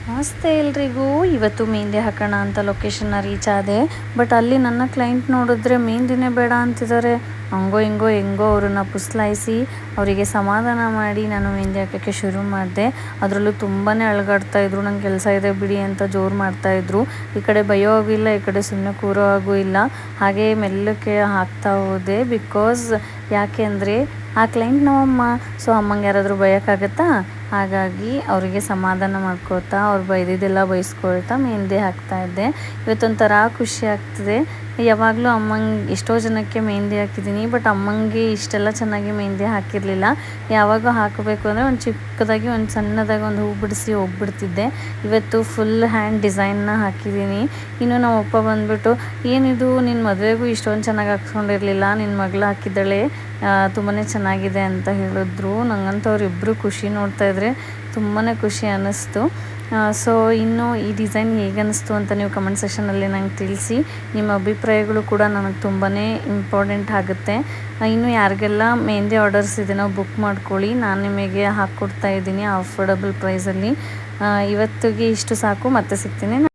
ನಮಸ್ತೆ ಎಲ್ರಿಗೂ. ಇವತ್ತು ಮೆಹಂದಿ ಹಾಕೋಣ ಅಂತ ಲೊಕೇಶನ್ನ ರೀಚ್ ಆದೆ. ಬಟ್ ಅಲ್ಲಿ ನನ್ನ ಕ್ಲೈಂಟ್ ನೋಡಿದ್ರೆ ಮೆಹಂದಿನೇ ಬೇಡ ಅಂತಿದ್ದಾರೆ. ಹಂಗೋ ಹೆಂಗೋ ಅವ್ರನ್ನ ಪುಸ್ಲಾಯಿಸಿ ಅವರಿಗೆ ಸಮಾಧಾನ ಮಾಡಿ ನಾನು ಮೆಹಂದಿ ಹಾಕೋಕ್ಕೆ ಶುರು ಮಾಡಿದೆ. ಅದರಲ್ಲೂ ತುಂಬಾ ಅಳಗಾಡ್ತಾಯಿದ್ರು. ನಂಗೆ ಕೆಲಸ ಇದೆ ಬಿಡಿ ಅಂತ ಜೋರು ಮಾಡ್ತಾಯಿದ್ರು. ಈ ಕಡೆ ಬೈಯೋ ಆಗಿಲ್ಲ, ಈ ಕಡೆ ಸುಮ್ಮನೆ ಕೂರೋ ಹಾಗೂ ಇಲ್ಲ. ಹಾಗೆ ಮೆಲ್ಲಕ್ಕೆ ಹಾಕ್ತಾ ಹೋದೆ. ಬಿಕಾಸ್ ಯಾಕೆ ಅಂದರೆ ಆ ಕ್ಲೈಂಟ್ ನಮ್ಮಮ್ಮ. ಸೊ ಅಮ್ಮಂಗೆ ಯಾರಾದರೂ ಬೈಯೋಕ್ಕಾಗತ್ತಾ? ಹಾಗಾಗಿ ಅವರಿಗೆ ಸಮಾಧಾನ ಮಾಡ್ಕೋತಾ ಅವ್ರು ಬೈದಿದ್ದೆಲ್ಲ ಬೈಸ್ಕೊಳ್ತಾ ಮೆಹಂದಿ ಹಾಕ್ತಾಯಿದ್ದೆ. ಇವತ್ತೊಂಥರ ಖುಷಿ ಆಗ್ತಿದೆ. ಯಾವಾಗಲೂ ಅಮ್ಮಂಗೆ ಎಷ್ಟೋ ಜನಕ್ಕೆ ಮೆಹಂದಿ ಹಾಕಿದ್ದೀನಿ, ಬಟ್ ಅಮ್ಮಂಗೆ ಇಷ್ಟೆಲ್ಲ ಚೆನ್ನಾಗಿ ಮೆಹಂದಿ ಹಾಕಿರಲಿಲ್ಲ. ಯಾವಾಗ ಹಾಕಬೇಕು ಅಂದರೆ ಒಂದು ಚಿಕ್ಕದಾಗಿ ಒಂದು ಸಣ್ಣದಾಗಿ ಒಂದು ಹೂ ಬಿಡಿಸಿ ಹೋಗ್ಬಿಡ್ತಿದ್ದೆ. ಇವತ್ತು ಫುಲ್ ಹ್ಯಾಂಡ್ ಡಿಸೈನ್ನ ಹಾಕಿದ್ದೀನಿ. ಇನ್ನು ನಮ್ಮ ಅಪ್ಪ ಬಂದುಬಿಟ್ಟು, ಏನಿದು ನಿನ್ನ ಮದುವೆಗೂ ಇಷ್ಟೊಂದು ಚೆನ್ನಾಗಿ ಹಾಕ್ಸ್ಕೊಂಡಿರಲಿಲ್ಲ, ನಿನ್ನ ಮಗಳು ಹಾಕಿದ್ದಾಳೆ, ತುಂಬಾ ಚೆನ್ನಾಗಿದೆ ಅಂತ ಹೇಳಿದ್ರು. ನಂಗಂತೂ ಅವರಿಬ್ಬರು ಖುಷಿ ನೋಡ್ತಾಯಿದ್ರೆ ತುಂಬಾ ಖುಷಿ ಅನ್ನಿಸ್ತು. ಸೊ ಇನ್ನು ಈ ಡಿಸೈನ್ ಹೇಗೆ ಅನ್ನಿಸ್ತು ಅಂತ ನೀವು ಕಮೆಂಟ್ ಸೆಷನಲ್ಲಿ ನಂಗೆ ತಿಳಿಸಿ. ನಿಮ್ಮ ಅಭಿಪ್ರಾಯಗಳು ಕೂಡ ನನಗೆ ತುಂಬಾ ಇಂಪಾರ್ಟೆಂಟ್ ಆಗುತ್ತೆ. ಇನ್ನು ಯಾರಿಗೆಲ್ಲ ಮೆಹಂದಿ ಆರ್ಡರ್ಸ್ ಇದೆನೋ ಬುಕ್ ಮಾಡ್ಕೊಳ್ಳಿ, ನಾನು ನಿಮಗೆ ಹಾಕ್ಕೊಡ್ತಾ ಇದ್ದೀನಿ ಅಫೋರ್ಡಬಲ್ ಪ್ರೈಸಲ್ಲಿ. ಇವತ್ತಿಗೆ ಇಷ್ಟು ಸಾಕು, ಮತ್ತೆ ಸಿಗ್ತೀನಿ.